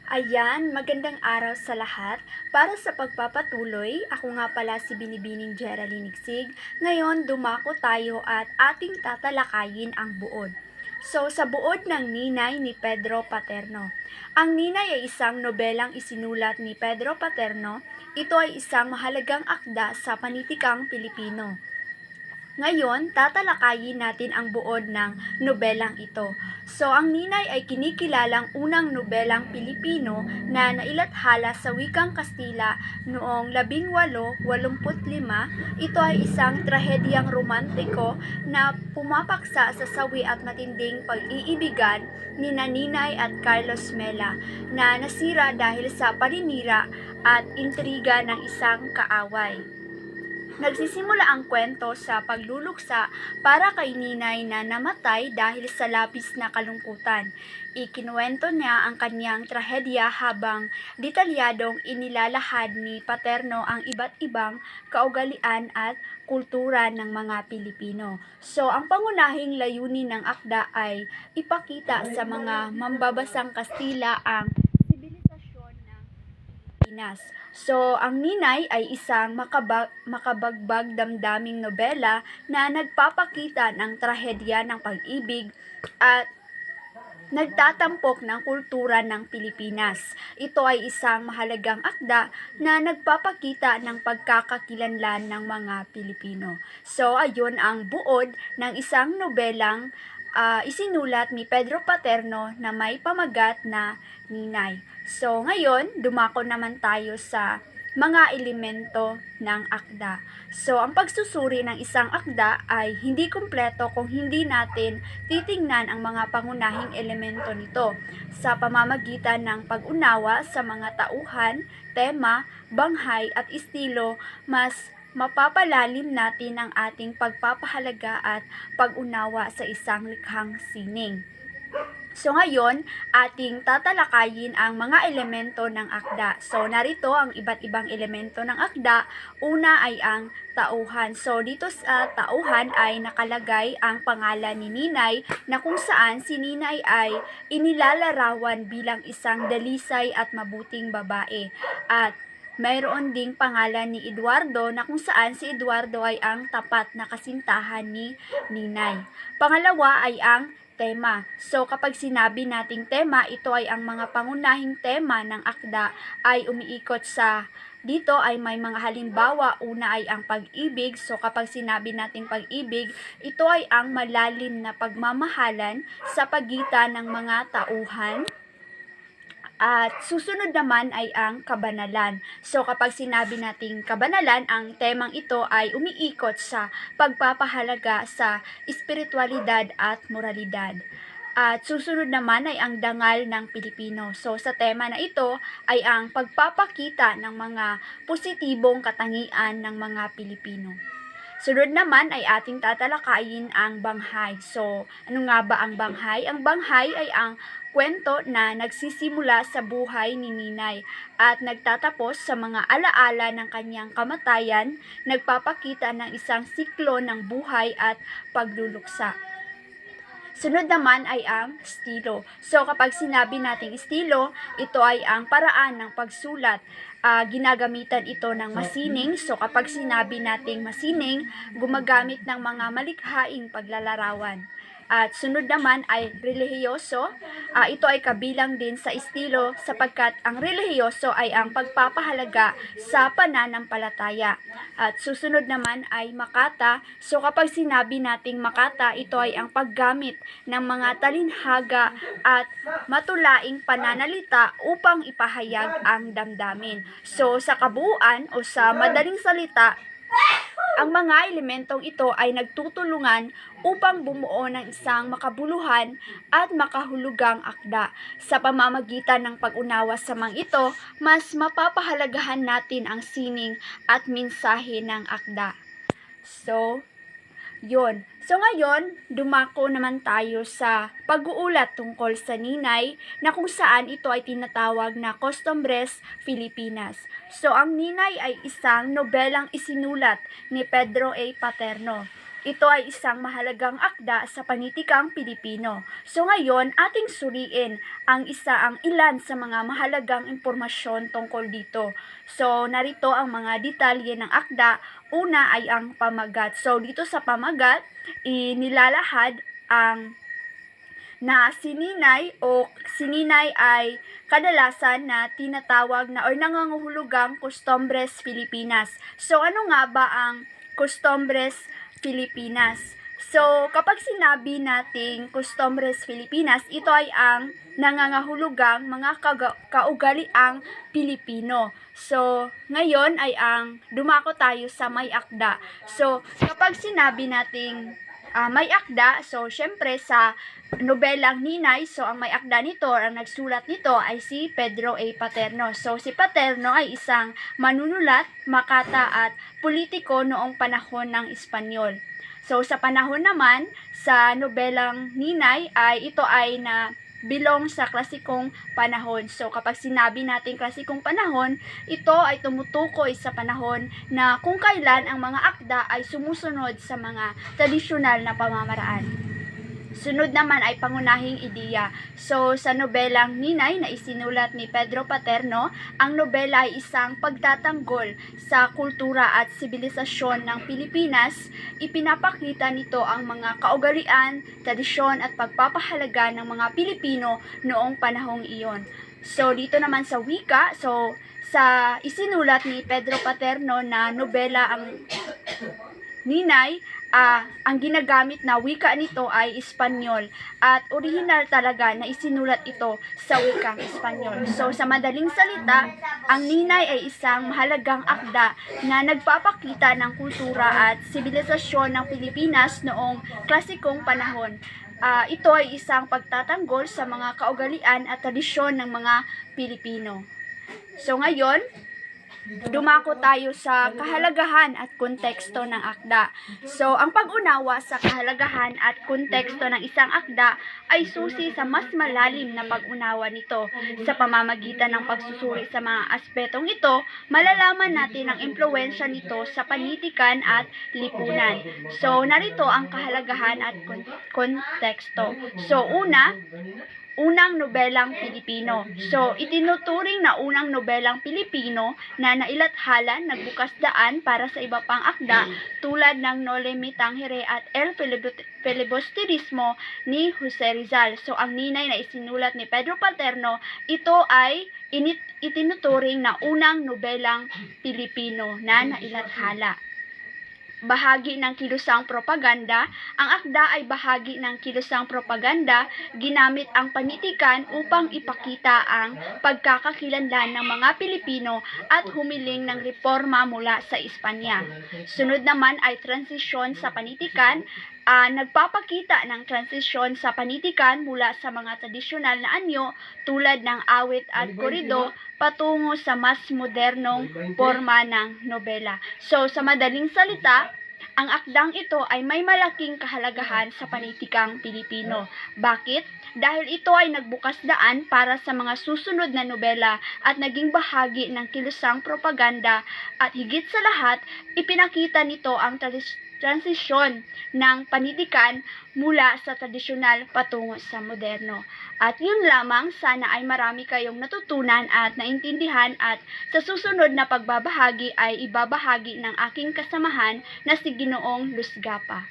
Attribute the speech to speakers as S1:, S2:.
S1: Ayan, magandang araw sa lahat. Para sa pagpapatuloy, ako nga pala si Binibining Geraldine Igsig. Ngayon, dumako tayo at ating tatalakayin ang buod. So, sa buod ng Ninay ni Pedro Paterno. Ang Ninay ay isang nobelang isinulat ni Pedro Paterno. Ito ay isang mahalagang akda sa panitikang Pilipino. Ngayon, tatalakayin natin ang buod ng nobelang ito. So, ang Ninay ay kinikilalang unang nobelang Pilipino na nailathala sa wikang Kastila noong 1885. Ito ay isang trahedyang romantiko na pumapaksa sa sawi at matinding pag-iibigan ni Ninay at Carlos Mela na nasira dahil sa paninira at intriga ng isang kaaway. Nagsisimula ang kwento sa pagluluksa para kay Ninay na namatay dahil sa labis na kalungkutan. Ikinuwento niya ang kanyang trahedya habang detalyadong inilalahad ni Paterno ang iba't ibang kaugalian at kultura ng mga Pilipino. So, ang pangunahing layunin ng akda ay ipakita sa mga mambabasang Kastila ang sibilisasyon ng Pinas. So, ang Ninay ay isang makabagbag damdaming nobela na nagpapakita ng trahedya ng pag-ibig at nagtatampok ng kultura ng Pilipinas. Ito ay isang mahalagang akda na nagpapakita ng pagkakakilanlan ng mga Pilipino. So, ayun ang buod ng isang nobelang isinulat ni Pedro Paterno na may pamagat na Ninay. So, ngayon, dumako naman tayo sa mga elemento ng akda. So, ang pagsusuri ng isang akda ay hindi kumpleto kung hindi natin titingnan ang mga pangunahing elemento nito sa pamamagitan ng pag-unawa sa mga tauhan, tema, banghay at estilo. Mas mapapalalim natin ang ating pagpapahalaga at pag-unawa sa isang likhang sining. So ngayon, ating tatalakayin ang mga elemento ng akda. So narito ang iba't ibang elemento ng akda. Una ay ang tauhan. So dito sa tauhan ay nakalagay ang pangalan ni Ninay na kung saan si Ninay ay inilalarawan bilang isang dalisay at mabuting babae. At mayroon ding pangalan ni Eduardo na kung saan si Eduardo ay ang tapat na kasintahan ni Ninay. Pangalawa ay ang tema. So kapag sinabi nating tema, ito ay ang mga pangunahing tema ng akda ay umiikot sa dito ay may mga halimbawa. Una ay ang pag-ibig. So kapag sinabi nating pag-ibig, ito ay ang malalim na pagmamahalan sa pagitan ng mga tauhan. At susunod naman ay ang kabanalan. So kapag sinabi nating kabanalan, ang temang ito ay umiikot sa pagpapahalaga sa espiritualidad at moralidad. At susunod naman ay ang dangal ng Pilipino. So sa tema na ito ay ang pagpapakita ng mga positibong katangian ng mga Pilipino. Sunod naman ay ating tatalakayin ang banghay. So, ano nga ba ang banghay? Ang banghay ay ang kwento na nagsisimula sa buhay ni Ninay at nagtatapos sa mga alaala ng kanyang kamatayan, nagpapakita ng isang siklo ng buhay at pagluluksa. Sunod naman ay ang estilo. So kapag sinabi nating estilo, ito ay ang paraan ng pagsulat. Ginagamitan ito ng masining. So kapag sinabi nating masining, gumagamit ng mga malikhaing paglalarawan. At sunod naman ay relihiyoso. Ito ay kabilang din sa estilo sapagkat ang relihiyoso ay ang pagpapahalaga sa pananampalataya. At susunod naman ay makata. So kapag sinabi nating makata, ito ay ang paggamit ng mga talinhaga at matulaing pananalita upang ipahayag ang damdamin. So sa kabuuan o sa madaling salita, ang mga elementong ito ay nagtutulungan upang bumuo ng isang makabuluhan at makahulugang akda. Sa pamamagitan ng pag-unawa sa mga ito, mas mapapahalagahan natin ang sining at mensahe ng akda. So, yun. So ngayon, dumako naman tayo sa pag-uulat tungkol sa Ninay na kung saan ito ay tinatawag na Costumbres Filipinas. So ang Ninay ay isang nobelang isinulat ni Pedro A. Paterno. ito ay isang mahalagang akda sa panitikang Pilipino. So ngayon, ating suriin ang ilan sa mga mahalagang impormasyon tungkol dito. So narito ang mga detalye ng akda. Una ay ang pamagat. So dito sa pamagat, inilalahad ang na sininay ay kadalasan na tinatawag na or nangangahulugang Costumbres Filipinas. So ano nga ba ang Costumbres Filipinas? So kapag sinabi nating Costumbres Filipinas, ito ay ang nangangahulugang mga kaugaliang Pilipino. So ngayon ay dumako tayo sa may akda. So kapag sinabi nating may akda, so syempre sa nobelang Ninay, so ang may akda nito, ang nagsulat nito ay si Pedro A. Paterno. So si Paterno ay isang manunulat, makata at politiko noong panahon ng Espanyol. So sa panahon naman, sa nobelang Ninay ay ito ay bilong sa klasikong panahon. So kapag sinabi natin klasikong panahon, ito ay tumutukoy sa panahon na kung kailan ang mga akda ay sumusunod sa mga tradisyonal na pamamaraan. Sunod naman ay pangunahing ideya. So, sa nobelang Ninay na isinulat ni Pedro Paterno, ang nobela ay isang pagtatanggol sa kultura at sibilisasyon ng Pilipinas. Ipinapakita nito ang mga kaugalian, tradisyon at pagpapahalaga ng mga Pilipino noong panahong iyon. So, dito naman sa wika, so sa isinulat ni Pedro Paterno na nobela ang Ninay, ang ginagamit na wika nito ay Espanyol at original talaga na isinulat ito sa wikang Espanyol. So sa madaling salita, ang Ninay ay isang mahalagang akda na nagpapakita ng kultura at sibilisasyon ng Pilipinas noong klasikong panahon. Ito ay isang pagtatanggol sa mga kaugalian at tradisyon ng mga Pilipino. So ngayon, dumako tayo sa kahalagahan at konteksto ng akda. So, ang pag-unawa sa kahalagahan at konteksto ng isang akda ay susi sa mas malalim na pag-unawa nito. Sa pamamagitan ng pagsusuri sa mga aspetong ito, malalaman natin ang impluwensya nito sa panitikan at lipunan. So, narito ang kahalagahan at konteksto. So, unang nobelang Pilipino. So, itinuturing na unang nobelang Pilipino na nailathala, nagbukas daan para sa iba pang akda tulad ng Noli Me Tangere at El Filibusterismo ni Jose Rizal. So, ang Ninay na isinulat ni Pedro Paterno, ito ay itinuturing na unang nobelang Pilipino na nailathala. Bahagi ng kilusang propaganda. Ang akda ay bahagi ng kilusang propaganda. Ginamit ang panitikan upang ipakita ang pagkakakilanlan ng mga Pilipino at humiling ng reforma mula sa Espanya. Sunod naman ay transisyon sa panitikan. Nagpapakita ng transisyon sa panitikan mula sa mga tradisyonal na anyo tulad ng awit at korido patungo sa mas modernong forma ng nobela. So, sa madaling salita, ang akdang ito ay may malaking kahalagahan sa panitikang Pilipino. Bakit? Dahil ito ay nagbukas daan para sa mga susunod na nobela at naging bahagi ng kilusang propaganda at higit sa lahat, ipinakita nito ang transisyon ng panitikan mula sa tradisyonal patungo sa moderno. At yun lamang, sana ay marami kayong natutunan at naintindihan at sa susunod na pagbabahagi ay ibabahagi ng aking kasamahan na si Ginoong Luzgapa.